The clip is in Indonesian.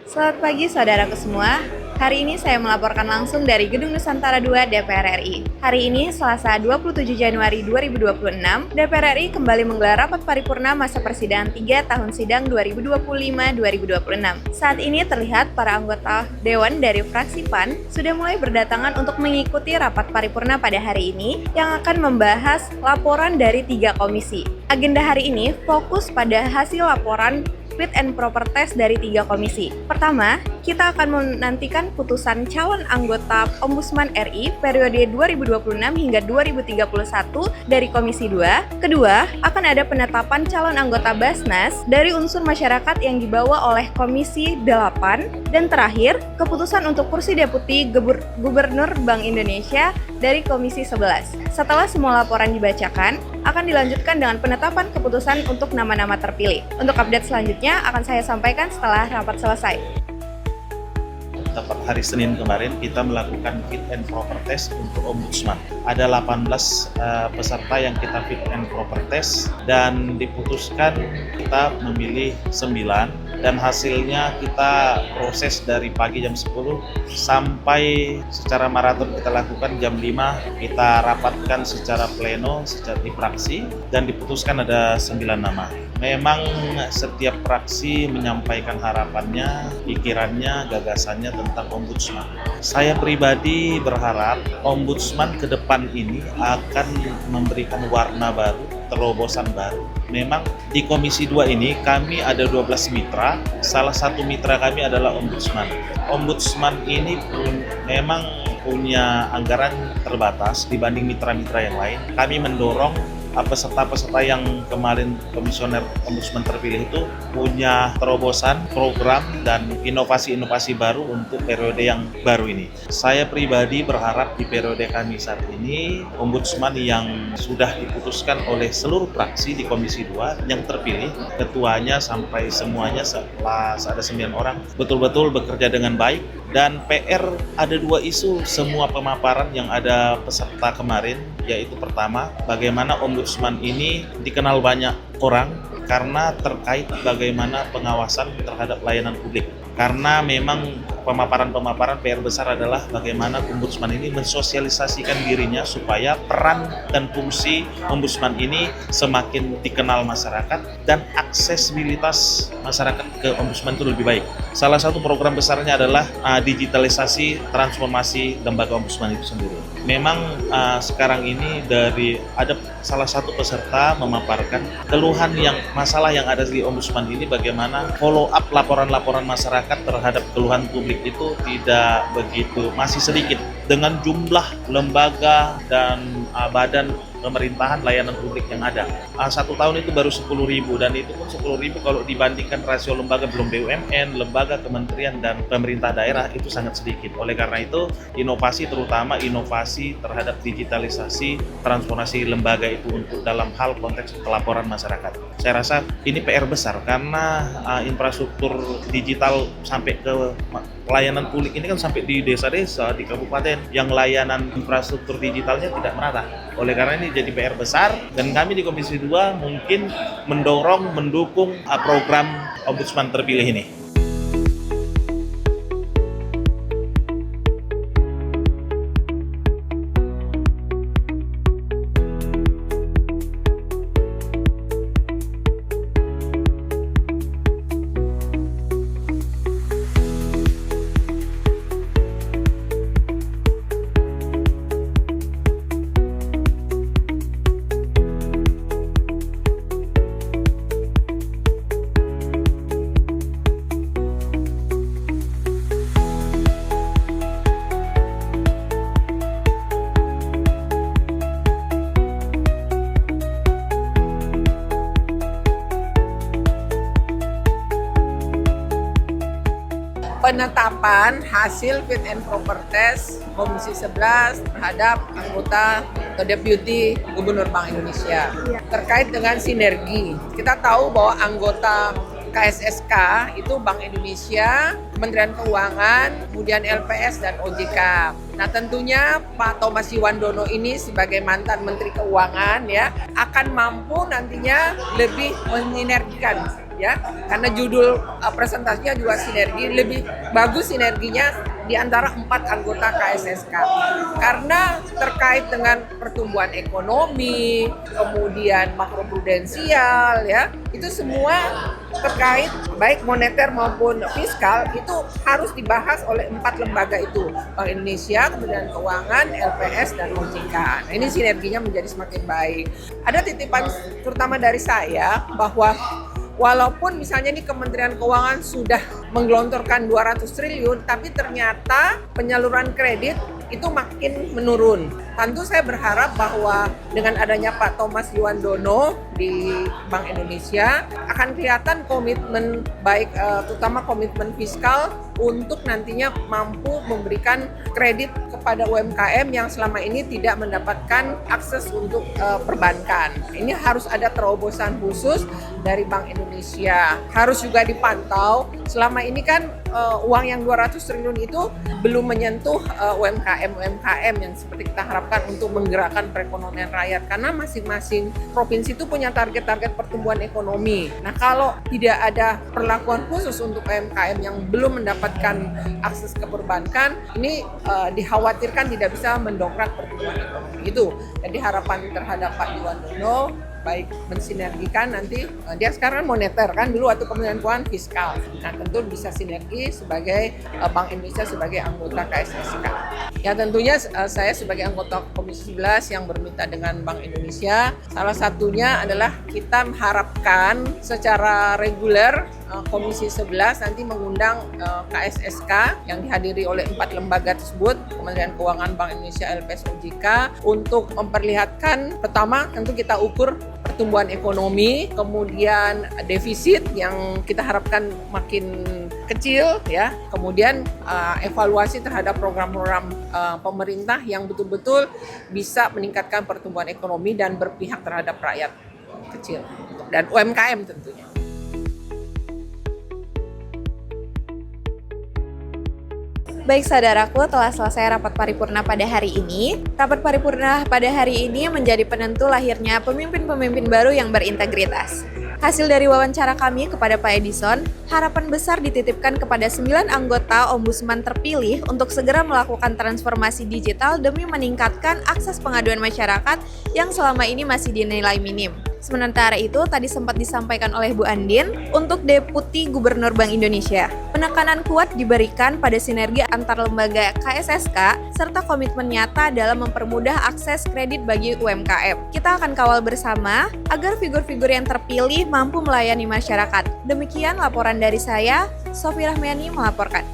Selamat pagi saudaraku semua. Hari ini saya melaporkan langsung dari Gedung Nusantara II DPR RI. Hari ini Selasa 27 Januari 2026, DPR RI kembali menggelar rapat paripurna masa persidangan 3 tahun sidang 2025-2026. Saat ini terlihat para anggota Dewan dari fraksi PAN sudah mulai berdatangan untuk mengikuti rapat paripurna pada hari ini yang akan membahas laporan dari 3 komisi. Agenda hari ini fokus pada hasil laporan fit and proper test dari 3 komisi. Pertama, kita akan menantikan putusan calon anggota Ombudsman RI periode 2026 hingga 2031 dari Komisi 2. Kedua, akan ada penetapan calon anggota Basnas dari unsur masyarakat yang dibawa oleh Komisi 8. Dan terakhir, keputusan untuk kursi deputi Gubernur Bank Indonesia dari Komisi 11. Setelah semua laporan dibacakan, akan dilanjutkan dengan penetapan keputusan untuk nama-nama terpilih. Untuk update selanjutnya akan saya sampaikan setelah rapat selesai. Tepat hari Senin kemarin kita melakukan fit and proper test untuk Ombudsman. Ada 18 peserta yang kita fit and proper test dan diputuskan kita memilih 9 dan hasilnya kita proses dari pagi jam 10 sampai secara maraton kita lakukan jam 5, kita rapatkan secara pleno, secara di fraksi dan diputuskan ada 9 nama. Memang setiap fraksi menyampaikan harapannya, pikirannya, gagasannya tentang Ombudsman. Saya pribadi berharap Ombudsman ke depan ini akan memberikan warna baru, terobosan baru. Memang di Komisi 2 ini kami ada 12 mitra, salah satu mitra kami adalah Ombudsman. Ombudsman ini memang punya anggaran terbatas dibanding mitra-mitra yang lain. Kami mendorong peserta-peserta yang kemarin komisioner Ombudsman terpilih itu punya terobosan, program, dan inovasi-inovasi baru untuk periode yang baru ini. Saya pribadi berharap di periode kami saat ini, Ombudsman yang sudah diputuskan oleh seluruh fraksi di Komisi 2 yang terpilih, ketuanya sampai semuanya setelah ada 9 orang, betul-betul bekerja dengan baik. Dan PR ada 2 isu semua pemaparan yang ada peserta kemarin, yaitu pertama, bagaimana Ombudsman ini dikenal banyak orang karena terkait bagaimana pengawasan terhadap layanan publik. Karena memang pemaparan-pemaparan PR besar adalah bagaimana Ombudsman ini mensosialisasikan dirinya supaya peran dan fungsi Ombudsman ini semakin dikenal masyarakat dan aksesibilitas masyarakat ke Ombudsman itu lebih baik. Salah satu program besarnya adalah digitalisasi transformasi lembaga Ombudsman itu sendiri. Memang sekarang ini ada salah satu peserta memaparkan keluhan masalah yang ada di Ombudsman ini, bagaimana follow up laporan-laporan masyarakat terhadap keluhan publik itu tidak begitu, masih sedikit dengan jumlah lembaga dan badan pemerintahan layanan publik yang ada. 1 tahun itu baru 10.000 dan itu pun 10.000 kalau dibandingkan rasio lembaga belum BUMN, lembaga kementerian dan pemerintah daerah itu sangat sedikit. Oleh karena itu inovasi, terutama inovasi terhadap digitalisasi transformasi lembaga itu untuk dalam hal konteks pelaporan masyarakat. Saya rasa ini PR besar karena infrastruktur digital sampai ke layanan publik ini kan sampai di desa-desa, di kabupaten yang layanan infrastruktur digitalnya tidak merata. Oleh karena ini jadi PR besar dan kami di Komisi 2 mungkin mendukung program Ombudsman terpilih ini. Penetapan hasil fit and proper test Komisi 11 terhadap anggota atau deputi Gubernur Bank Indonesia terkait dengan sinergi. Kita tahu bahwa anggota KSSK itu Bank Indonesia, Kementerian Keuangan, kemudian LPS dan OJK. Nah tentunya Pak Thomas Iwandono ini sebagai mantan Menteri Keuangan ya akan mampu nantinya lebih mensinergikan ya, karena judul presentasinya juga sinergi, lebih bagus sinerginya di antara 4 anggota KSSK. Karena terkait dengan pertumbuhan ekonomi, kemudian makroprudensial, ya, itu semua terkait baik moneter maupun fiskal itu harus dibahas oleh 4 lembaga itu, Bank Indonesia, Kementerian Keuangan, LPS, dan OJK. Nah, ini sinerginya menjadi semakin baik. Ada titipan terutama dari saya bahwa walaupun misalnya di Kementerian Keuangan sudah menggelontorkan 200 triliun, tapi ternyata penyaluran kredit itu makin menurun. Tentu saya berharap bahwa dengan adanya Pak Thomas Yuwandono di Bank Indonesia akan kelihatan komitmen baik terutama komitmen fiskal untuk nantinya mampu memberikan kredit kepada UMKM yang selama ini tidak mendapatkan akses untuk perbankan. Ini harus ada terobosan khusus dari Bank Indonesia. Harus juga dipantau, selama ini kan uang yang 200 triliun itu belum menyentuh UMKM yang seperti kita harapkan untuk menggerakkan perekonomian rakyat, karena masing-masing provinsi itu punya target-target pertumbuhan ekonomi. Nah, kalau tidak ada perlakuan khusus untuk UMKM yang belum mendapatkan akses ke perbankan, ini dikhawatirkan tidak bisa mendongkrak pertumbuhan ekonomi itu. Jadi harapan terhadap Pak Yuwandono baik mensinergikan nanti, dia sekarang moneter kan, dulu waktu Kementerian Keuangan fiskal. Nah, tentu bisa sinergi sebagai Bank Indonesia sebagai anggota KSSK. Ya, tentunya saya sebagai anggota Komisi 11 yang bermitra dengan Bank Indonesia, salah satunya adalah kita mengharapkan secara reguler Komisi 11 nanti mengundang KSSK yang dihadiri oleh 4 lembaga tersebut, Kementerian Keuangan, Bank Indonesia, LPS, OJK, untuk memperlihatkan, pertama tentu kita ukur pertumbuhan ekonomi, kemudian defisit yang kita harapkan makin kecil, ya, kemudian evaluasi terhadap program-program pemerintah yang betul-betul bisa meningkatkan pertumbuhan ekonomi dan berpihak terhadap rakyat kecil dan UMKM tentunya. Baik saudaraku, telah selesai rapat paripurna pada hari ini. Rapat paripurna pada hari ini menjadi penentu lahirnya pemimpin-pemimpin baru yang berintegritas. Hasil dari wawancara kami kepada Pak Edison, harapan besar dititipkan kepada 9 anggota Ombudsman terpilih untuk segera melakukan transformasi digital demi meningkatkan akses pengaduan masyarakat yang selama ini masih dinilai minim. Sementara itu, tadi sempat disampaikan oleh Bu Andin untuk Deputi Gubernur Bank Indonesia. Penekanan kuat diberikan pada sinergi antar lembaga KSSK serta komitmen nyata dalam mempermudah akses kredit bagi UMKM. Kita akan kawal bersama agar figur-figur yang terpilih mampu melayani masyarakat. Demikian laporan dari saya, Sofi Rahmiani melaporkan.